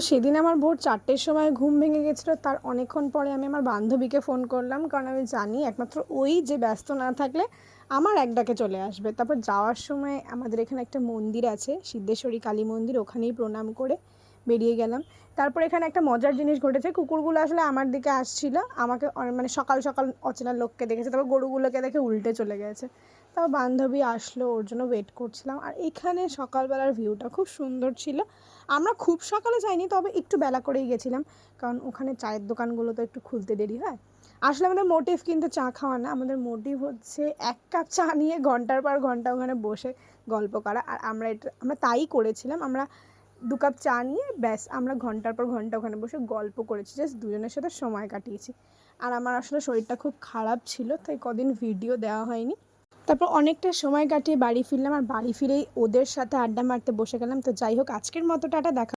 সেদিন আমার ভোর 4টের সময় ঘুম ভেঙে গেছিলো। তার অনেকক্ষণ পরে আমি আমার বান্ধবীকে ফোন করলাম, কারণ আমি জানি একমাত্র ওই যে ব্যস্ত না থাকলে আমার এক ডাকে চলে আসবে। তারপর যাওয়ার সময় আমাদের এখানে একটা মন্দির আছে, সিদ্ধেশ্বরী কালী মন্দির, ওখানেই প্রণাম করে বেরিয়ে গেলাম। তারপর এখানে একটা মজার জিনিস ঘটেছে, কুকুরগুলো আসলে আমার দিকে আসছিলো, আমাকে মানে সকাল সকাল অচেনা লোককে দেখেছে, তারপর গরুগুলোকে দেখে উল্টে চলে গেছে। তারপর বান্ধবী আসলো, ওর জন্য ওয়েট করছিলাম। আর এখানে সকালবেলার ভিউটা খুব সুন্দর ছিল। আমরা খুব সকালে যাইনি, তবে একটু বেলা করেই গেছিলাম, কারণ ওখানে চায়ের দোকানগুলো তো একটু খুলতে দেরি হয়। আসলে আমাদের মোটিভ কিন্তু চা খাওয়া না, আমাদের মোটিভ হচ্ছে 1 কাপ চা নিয়ে ঘন্টার পর ঘন্টা ওখানে বসে গল্প করা। আর আমরা তাই করেছিলাম। আমরা 2 কাপ চা নিয়ে ব্যাস আমরা ঘন্টার পর ঘন্টা ওখানে বসে গল্প করেছি, জাস্ট দুজনের সাথে সময় কাটিয়েছি। আর আমার আসলে শরীরটা খুব খারাপ ছিল, তাই কদিন ভিডিও দেওয়া হয়নি। তারপর অনেকটা সময় কাটিয়ে বাড়ি ফিরলাম, আর বাড়ি ফিরেই ওদের সাথে আড্ডা মারতে বসে গেলাম। তো যাই হোক, আজকের মতো টাটা, দেখা।